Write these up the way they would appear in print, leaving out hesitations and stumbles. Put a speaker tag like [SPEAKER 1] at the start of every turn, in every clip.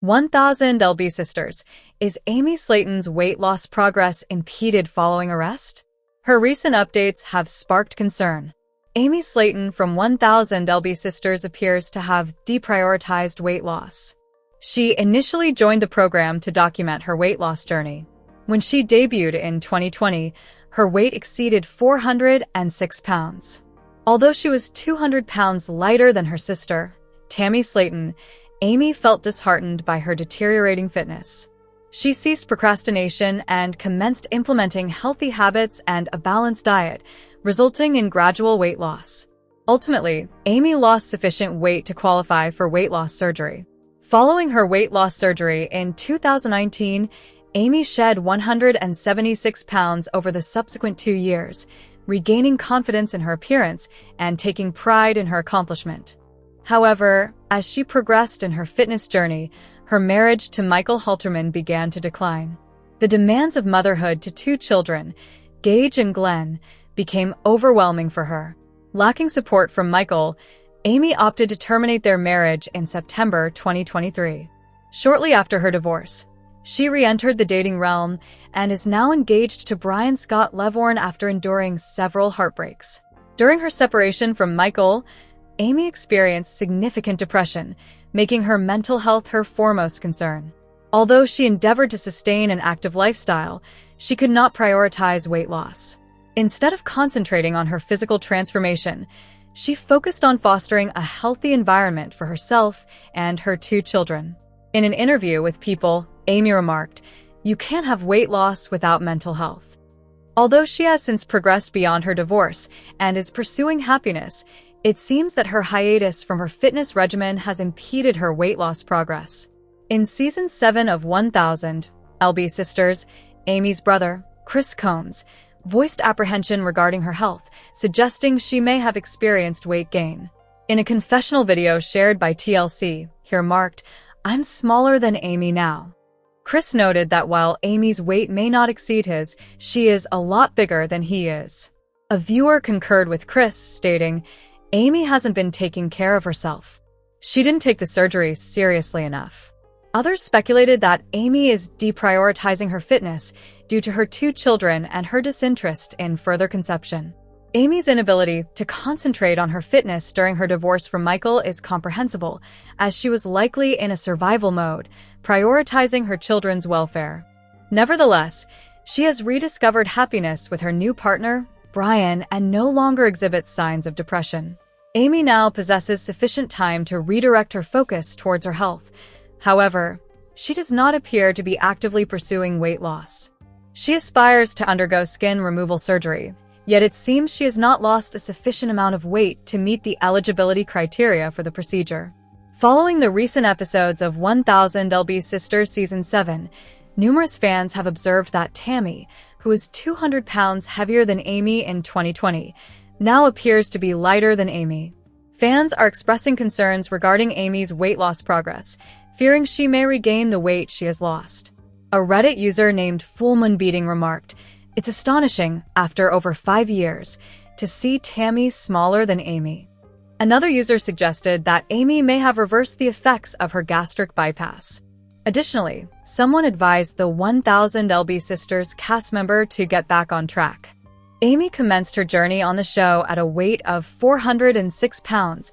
[SPEAKER 1] 1000 LB Sisters. Is Amy Slayton's weight loss progress impeded following arrest? Her recent updates have sparked concern. Amy Slayton from 1000 LB Sisters appears to have deprioritized weight loss. She initially joined the program to document her weight loss journey. When she debuted in 2020, her weight exceeded 406 pounds. Although she was 200 pounds lighter than her sister, Tammy Slayton, Amy felt disheartened by her deteriorating fitness. She ceased procrastination and commenced implementing healthy habits and a balanced diet, resulting in gradual weight loss. Ultimately, Amy lost sufficient weight to qualify for weight loss surgery. Following her weight loss surgery in 2019, Amy shed 176 pounds over the subsequent 2 years, regaining confidence in her appearance and taking pride in her accomplishment. However, as she progressed in her fitness journey, her marriage to Michael Halterman began to decline. The demands of motherhood to 2 children, Gage and Glenn, became overwhelming for her. Lacking support from Michael, Amy opted to terminate their marriage in September 2023. Shortly after her divorce, she re-entered the dating realm and is now engaged to Brian Lovvorn after enduring several heartbreaks. During her separation from Michael, Amy experienced significant depression, making her mental health her foremost concern. Although she endeavored to sustain an active lifestyle, she could not prioritize weight loss. Instead of concentrating on her physical transformation, she focused on fostering a healthy environment for herself and her 2 children. In an interview with People, Amy remarked, "You can't have weight loss without mental health." Although she has since progressed beyond her divorce and is pursuing happiness, it seems that her hiatus from her fitness regimen has impeded her weight loss progress. In Season 7 of 1000 LB Sisters, Amy's brother, Chris Combs, voiced apprehension regarding her health, suggesting she may have experienced weight gain. In a confessional video shared by TLC, he remarked, "I'm smaller than Amy now." Chris noted that while Amy's weight may not exceed his, she is a lot bigger than he is. A viewer concurred with Chris, stating, "Amy hasn't been taking care of herself. She didn't take the surgery seriously enough." Others speculated that Amy is deprioritizing her fitness due to her 2 children and her disinterest in further conception. Amy's inability to concentrate on her fitness during her divorce from Michael is comprehensible, as she was likely in a survival mode, prioritizing her children's welfare. Nevertheless, she has rediscovered happiness with her new partner, Brian, and no longer exhibits signs of depression. Amy now possesses sufficient time to redirect her focus towards her health. However, she does not appear to be actively pursuing weight loss. She aspires to undergo skin removal surgery, yet it seems she has not lost a sufficient amount of weight to meet the eligibility criteria for the procedure. Following the recent episodes of 1000 LB Sisters Season 7, numerous fans have observed that Tammy, who is 200 pounds heavier than Amy in 2020, now appears to be lighter than Amy. Fans are expressing concerns regarding Amy's weight loss progress, fearing she may regain the weight she has lost. A Reddit user named Full Moon Beating remarked, "It's astonishing, after over 5 years, to see Tammy smaller than Amy." Another user suggested that Amy may have reversed the effects of her gastric bypass. Additionally, someone advised the 1000 LB Sisters cast member to get back on track. Amy commenced her journey on the show at a weight of 406 pounds,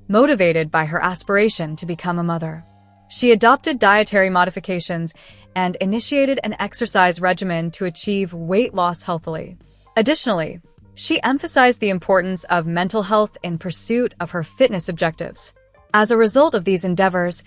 [SPEAKER 1] motivated by her aspiration to become a mother. She adopted dietary modifications and initiated an exercise regimen to achieve weight loss healthily. Additionally, she emphasized the importance of mental health in pursuit of her fitness objectives. As a result of these endeavors,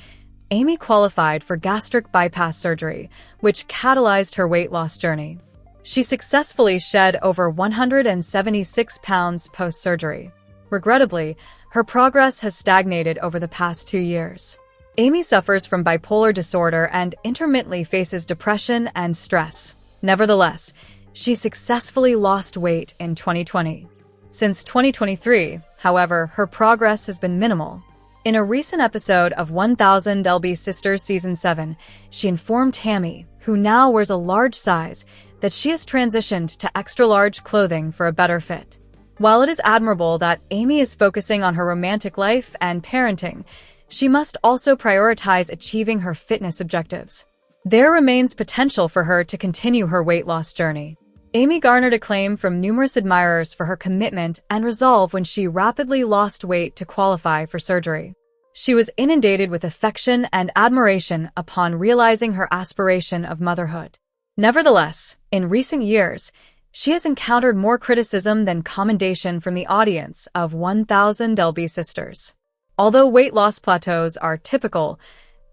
[SPEAKER 1] Amy qualified for gastric bypass surgery, which catalyzed her weight loss journey. She successfully shed over 176 pounds post-surgery. Regrettably, her progress has stagnated over the past 2 years. Amy suffers from bipolar disorder and intermittently faces depression and stress. Nevertheless, she successfully lost weight in 2020. Since 2023, however, her progress has been minimal. In a recent episode of 1000 LB Sisters Season 7, she informed Tammy, who now wears a large size, that she has transitioned to extra-large clothing for a better fit. While it is admirable that Amy is focusing on her romantic life and parenting, she must also prioritize achieving her fitness objectives. There remains potential for her to continue her weight loss journey. Amy garnered acclaim from numerous admirers for her commitment and resolve when she rapidly lost weight to qualify for surgery. She was inundated with affection and admiration upon realizing her aspiration of motherhood. Nevertheless, in recent years, she has encountered more criticism than commendation from the audience of 1000 LB Sisters. Although weight loss plateaus are typical,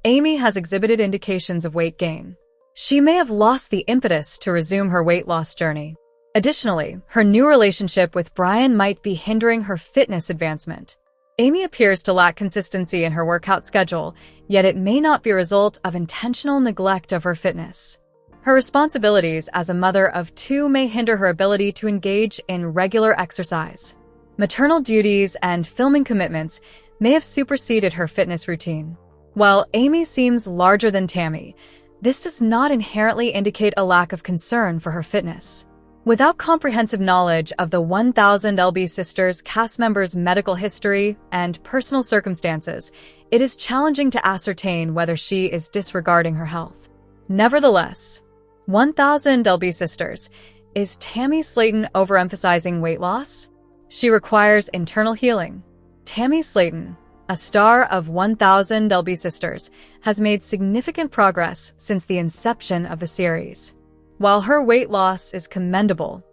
[SPEAKER 1] Amy has exhibited indications of weight gain. She may have lost the impetus to resume her weight loss journey. Additionally, her new relationship with Brian might be hindering her fitness advancement. Amy appears to lack consistency in her workout schedule, yet it may not be a result of intentional neglect of her fitness. Her responsibilities as a mother of two may hinder her ability to engage in regular exercise. Maternal duties and filming commitments may have superseded her fitness routine. While Amy seems larger than Tammy, this does not inherently indicate a lack of concern for her fitness. Without comprehensive knowledge of the 1000 LB Sisters cast members' medical history and personal circumstances, it is challenging to ascertain whether she is disregarding her health. Nevertheless, 1000 LB Sisters, is Tammy Slaton overemphasizing weight loss? She requires internal healing. Tammy Slaton, a star of 1000 LB Sisters, has made significant progress since the inception of the series. While her weight loss is commendable,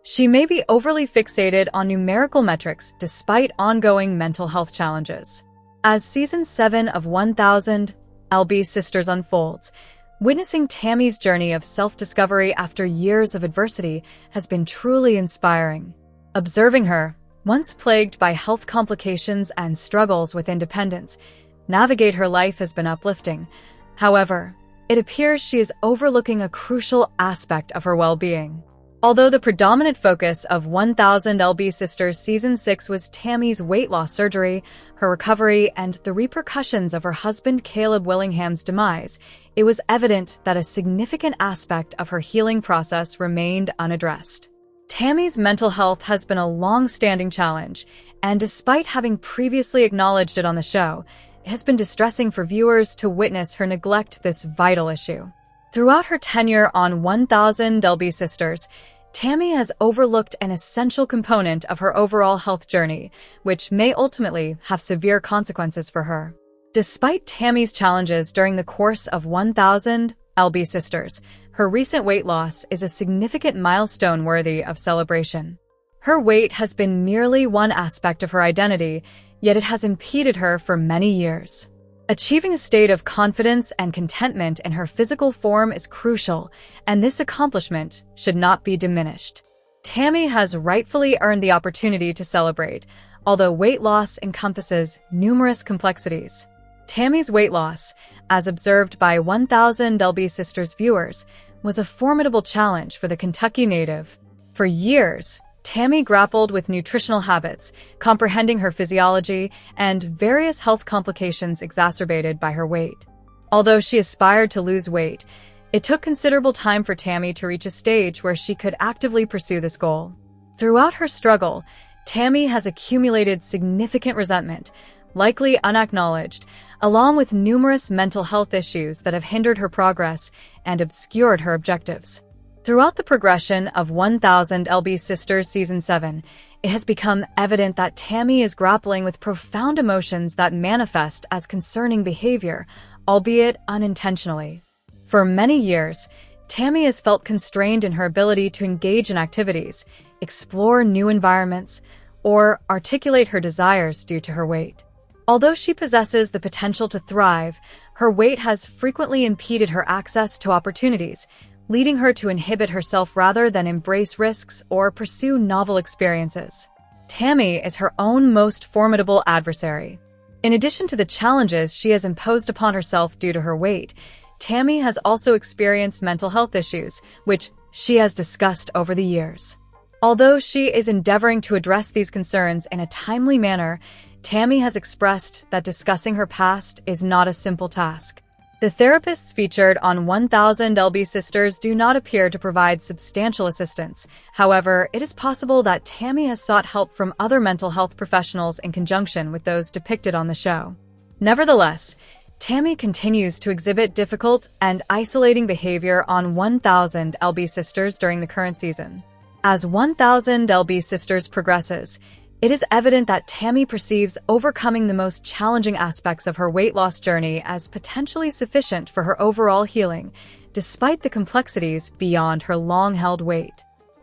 [SPEAKER 1] she may be overly fixated on numerical metrics despite ongoing mental health challenges. As Season 7 of 1000 LB Sisters unfolds, witnessing Tammy's journey of self-discovery after years of adversity has been truly inspiring. Observing her, once plagued by health complications and struggles with independence, navigate her life has been uplifting. However, it appears she is overlooking a crucial aspect of her well-being. Although the predominant focus of 1000 LB Sisters Season 6 was Tammy's weight loss surgery, her recovery, and the repercussions of her husband Caleb Willingham's demise, it was evident that a significant aspect of her healing process remained unaddressed. Tammy's mental health has been a long-standing challenge, and despite having previously acknowledged it on the show, it has been distressing for viewers to witness her neglect this vital issue. Throughout her tenure on 1000 LB Sisters, Tammy has overlooked an essential component of her overall health journey, which may ultimately have severe consequences for her. Despite Tammy's challenges during the course of 1000 LB Sisters, her recent weight loss is a significant milestone worthy of celebration. Her weight has been merely one aspect of her identity, yet it has impeded her for many years. Achieving a state of confidence and contentment in her physical form is crucial, and this accomplishment should not be diminished. Tammy has rightfully earned the opportunity to celebrate, although weight loss encompasses numerous complexities. Tammy's weight loss, as observed by 1000 LB Sisters viewers, was a formidable challenge for the Kentucky native. For years, Tammy grappled with nutritional habits, comprehending her physiology, and various health complications exacerbated by her weight. Although she aspired to lose weight, it took considerable time for Tammy to reach a stage where she could actively pursue this goal. Throughout her struggle, Tammy has accumulated significant resentment, likely unacknowledged, along with numerous mental health issues that have hindered her progress and obscured her objectives. Throughout the progression of 1000 LB Sisters Season 7, it has become evident that Tammy is grappling with profound emotions that manifest as concerning behavior, albeit unintentionally. For many years, Tammy has felt constrained in her ability to engage in activities, explore new environments, or articulate her desires due to her weight. Although she possesses the potential to thrive, her weight has frequently impeded her access to opportunities, leading her to inhibit herself rather than embrace risks or pursue novel experiences. Tammy is her own most formidable adversary. In addition to the challenges she has imposed upon herself due to her weight, Tammy has also experienced mental health issues, which she has discussed over the years. Although she is endeavoring to address these concerns in a timely manner, Tammy has expressed that discussing her past is not a simple task. The therapists featured on 1000 LB Sisters do not appear to provide substantial assistance. However, it is possible that Tammy has sought help from other mental health professionals in conjunction with those depicted on the show. Nevertheless, Tammy continues to exhibit difficult and isolating behavior on 1000 LB Sisters during the current season. As 1000 LB Sisters progresses, it is evident that Tammy perceives overcoming the most challenging aspects of her weight loss journey as potentially sufficient for her overall healing, despite the complexities beyond her long-held weight.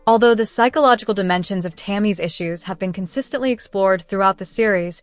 [SPEAKER 1] Although the psychological dimensions of Tammy's issues have been consistently explored throughout the series,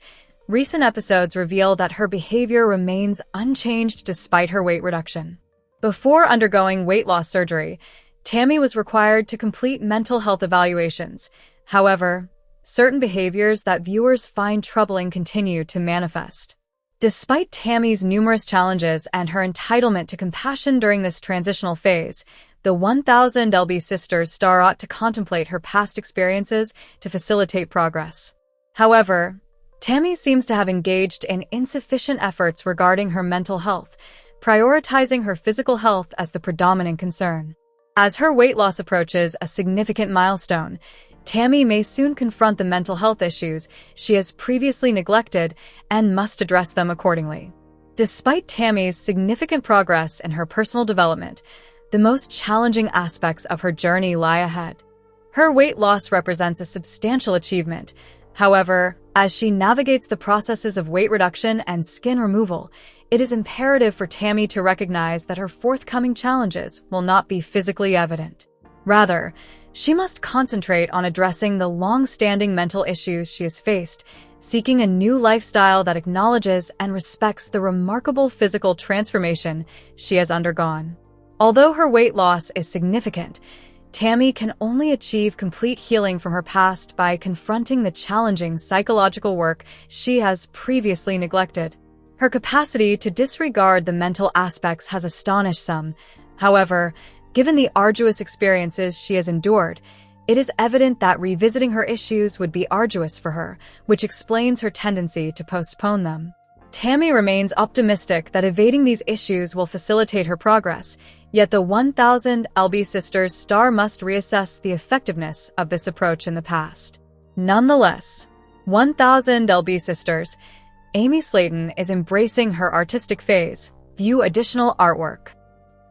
[SPEAKER 1] recent episodes reveal that her behavior remains unchanged despite her weight reduction. Before undergoing weight loss surgery, Tammy was required to complete mental health evaluations. However, certain behaviors that viewers find troubling continue to manifest. Despite Tammy's numerous challenges and her entitlement to compassion during this transitional phase, the 1000 LB Sisters star ought to contemplate her past experiences to facilitate progress. However, Tammy seems to have engaged in insufficient efforts regarding her mental health, prioritizing her physical health as the predominant concern. As her weight loss approaches a significant milestone, Tammy may soon confront the mental health issues she has previously neglected and must address them accordingly. Despite Tammy's significant progress in her personal development, the most challenging aspects of her journey lie ahead. Her weight loss represents a substantial achievement. However, as she navigates the processes of weight reduction and skin removal, it is imperative for Tammy to recognize that her forthcoming challenges will not be physically evident. Rather, she must concentrate on addressing the long-standing mental issues she has faced, seeking a new lifestyle that acknowledges and respects the remarkable physical transformation she has undergone. Although her weight loss is significant, Tammy can only achieve complete healing from her past by confronting the challenging psychological work she has previously neglected. Her capacity to disregard the mental aspects has astonished some. However, given the arduous experiences she has endured, it is evident that revisiting her issues would be arduous for her, which explains her tendency to postpone them. Tammy remains optimistic that evading these issues will facilitate her progress, yet the 1000 LB Sisters star must reassess the effectiveness of this approach in the past. Nonetheless, 1000 LB Sisters, Amy Slayton is embracing her artistic phase. View additional artwork.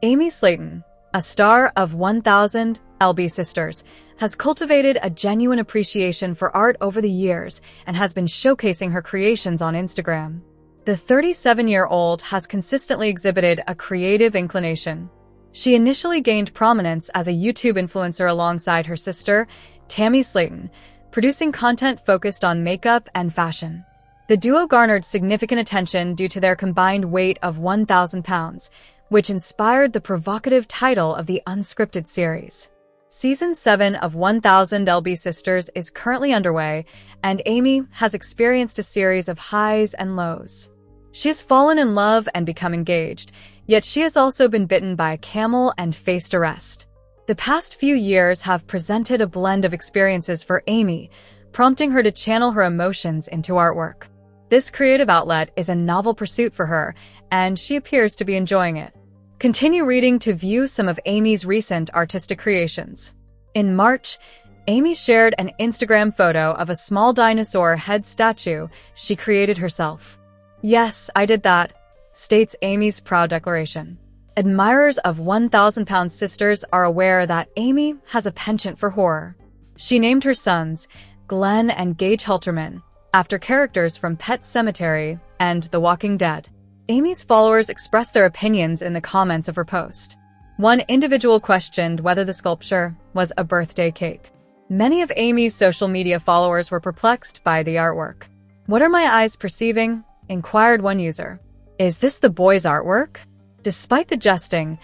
[SPEAKER 1] Amy Slayton, a star of 1000 LB Sisters, has cultivated a genuine appreciation for art over the years and has been showcasing her creations on Instagram. The 37-year-old has consistently exhibited a creative inclination. She initially gained prominence as a YouTube influencer alongside her sister, Tammy Slayton, producing content focused on makeup and fashion. The duo garnered significant attention due to their combined weight of 1,000 pounds, which inspired the provocative title of the unscripted series. Season 7 of 1000 LB Sisters is currently underway, and Amy has experienced a series of highs and lows. She has fallen in love and become engaged, yet she has also been bitten by a camel and faced arrest. The past few years have presented a blend of experiences for Amy, prompting her to channel her emotions into artwork. This creative outlet is a novel pursuit for her, and she appears to be enjoying it. Continue reading to view some of Amy's recent artistic creations. In March, Amy shared an Instagram photo of a small dinosaur head statue she created herself. "Yes, I did that," states Amy's proud declaration. Admirers of 1000 Pound Sisters are aware that Amy has a penchant for horror. She named her sons, Glenn and Gage Halterman, after characters from Pet Sematary and The Walking Dead. Amy's followers expressed their opinions in the comments of her post. One individual questioned whether the sculpture was a birthday cake. Many of Amy's social media followers were perplexed by the artwork. "What are my eyes perceiving?" inquired one user. "Is this the boy's artwork?" Despite the jesting,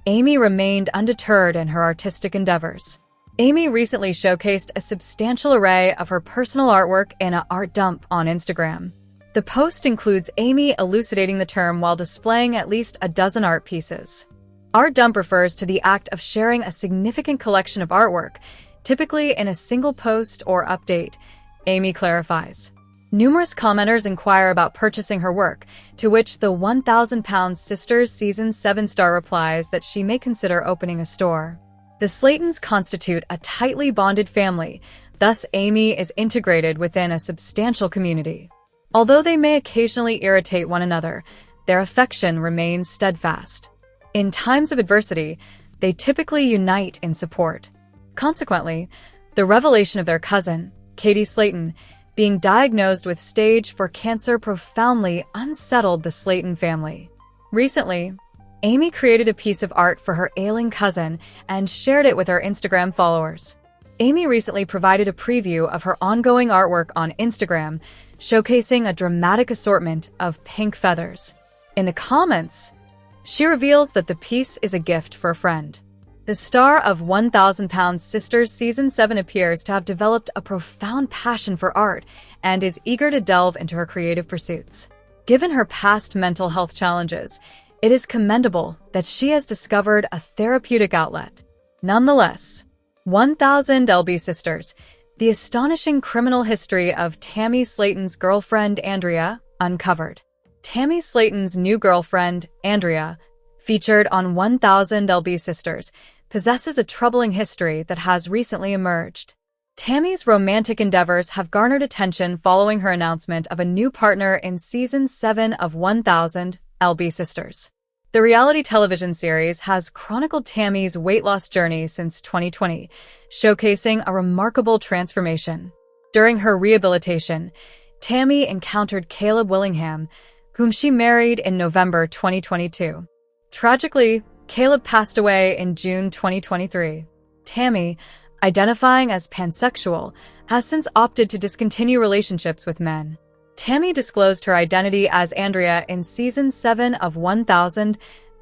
[SPEAKER 1] Amy remained undeterred in her artistic endeavors. Amy recently showcased a substantial array of her personal artwork in an art dump on Instagram. The post includes Amy elucidating the term while displaying at least a dozen art pieces. Art dump refers to the act of sharing a significant collection of artwork, typically in a single post or update, Amy clarifies. Numerous commenters inquire about purchasing her work, to which the 1000 Pound Sisters Season 7 star replies that she may consider opening a store. The Slaytons constitute a tightly bonded family, thus Amy is integrated within a substantial community. Although they may occasionally irritate one another, their affection remains steadfast. In times of adversity, they typically unite in support. Consequently, the revelation of their cousin, Katie Slayton, being diagnosed with stage 4 cancer profoundly unsettled the Slayton family. Recently, Amy created a piece of art for her ailing cousin and shared it with her Instagram followers. Amy recently provided a preview of her ongoing artwork on Instagram, showcasing a dramatic assortment of pink feathers. In the comments, she reveals that the piece is a gift for a friend. The star of 1,000 Pounds Sisters Season 7 appears to have developed a profound passion for art and is eager to delve into her creative pursuits. Given her past mental health challenges, it is commendable that she has discovered a therapeutic outlet. Nonetheless, 1,000 LB Sisters, the astonishing criminal history of Tammy Slayton's girlfriend Andrea, uncovered. Tammy Slayton's new girlfriend, Andrea, featured on 1,000 LB Sisters, possesses a troubling history that has recently emerged. Tammy's romantic endeavors have garnered attention following her announcement of a new partner in Season 7 of 1,000 LB Sisters. The reality television series has chronicled Tammy's weight loss journey since 2020, showcasing a remarkable transformation. During her rehabilitation, Tammy encountered Caleb Willingham, whom she married in November 2022. Tragically, Caleb passed away in June 2023. Tammy, identifying as pansexual, has since opted to discontinue relationships with men. Tammy disclosed her identity as Andrea in Season 7 of 1,000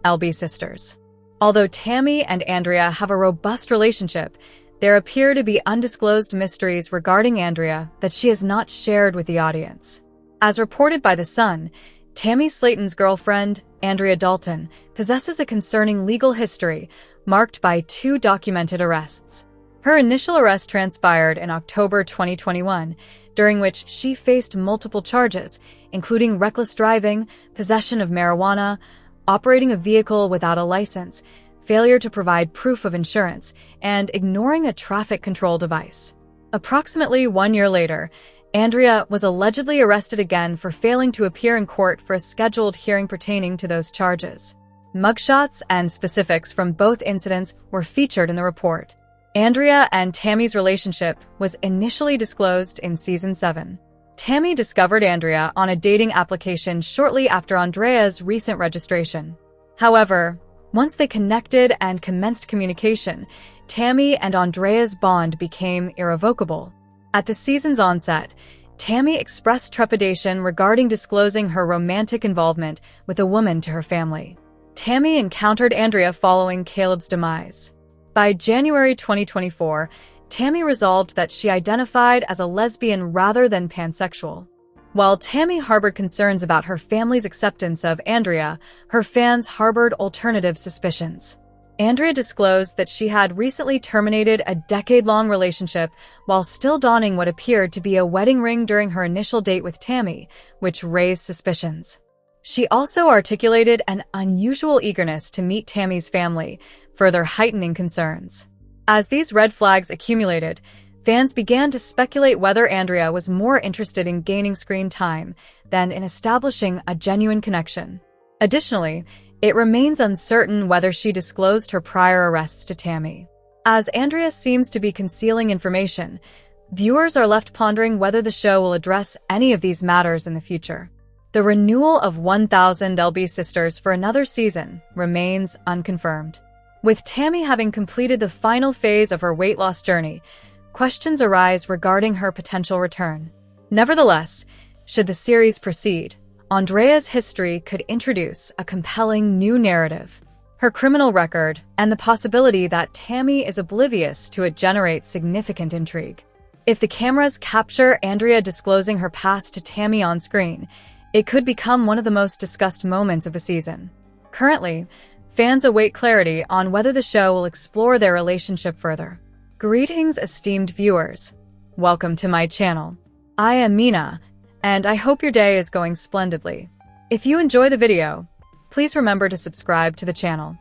[SPEAKER 1] LB Sisters. Although Tammy and Andrea have a robust relationship, there appear to be undisclosed mysteries regarding Andrea that she has not shared with the audience. As reported by The Sun, Tammy Slayton's girlfriend, Andrea Dalton, possesses a concerning legal history marked by 2 documented arrests. Her initial arrest transpired in October 2021, during which she faced multiple charges, including reckless driving, possession of marijuana, operating a vehicle without a license, failure to provide proof of insurance, and ignoring a traffic control device. Approximately 1 year later, Andrea was allegedly arrested again for failing to appear in court for a scheduled hearing pertaining to those charges. Mugshots and specifics from both incidents were featured in the report. Andrea and Tammy's relationship was initially disclosed in Season 7. Tammy discovered Andrea on a dating application shortly after Andrea's recent registration. However, once they connected and commenced communication, Tammy and Andrea's bond became irrevocable. At the season's onset, Tammy expressed trepidation regarding disclosing her romantic involvement with a woman to her family. Tammy encountered Andrea following Caleb's demise. By January 2024, Tammy resolved that she identified as a lesbian rather than pansexual. While Tammy harbored concerns about her family's acceptance of Andrea, her fans harbored alternative suspicions. Andrea disclosed that she had recently terminated a decade-long relationship while still donning what appeared to be a wedding ring during her initial date with Tammy, which raised suspicions. She also articulated an unusual eagerness to meet Tammy's family, further heightening concerns. As these red flags accumulated, fans began to speculate whether Andrea was more interested in gaining screen time than in establishing a genuine connection. Additionally, it remains uncertain whether she disclosed her prior arrests to Tammy. As Andrea seems to be concealing information, viewers are left pondering whether the show will address any of these matters in the future. The renewal of 1,000 LB Sisters for another season remains unconfirmed. With Tammy having completed the final phase of her weight loss journey, questions arise regarding her potential return. Nevertheless, should the series proceed, Andrea's history could introduce a compelling new narrative. Her criminal record and the possibility that Tammy is oblivious to it generate significant intrigue. If the cameras capture Andrea disclosing her past to Tammy on screen, it could become one of the most discussed moments of the season. Currently, fans await clarity on whether the show will explore their relationship further. Greetings, esteemed viewers. Welcome to my channel. I am Mina, and I hope your day is going splendidly. If you enjoy the video, please remember to subscribe to the channel.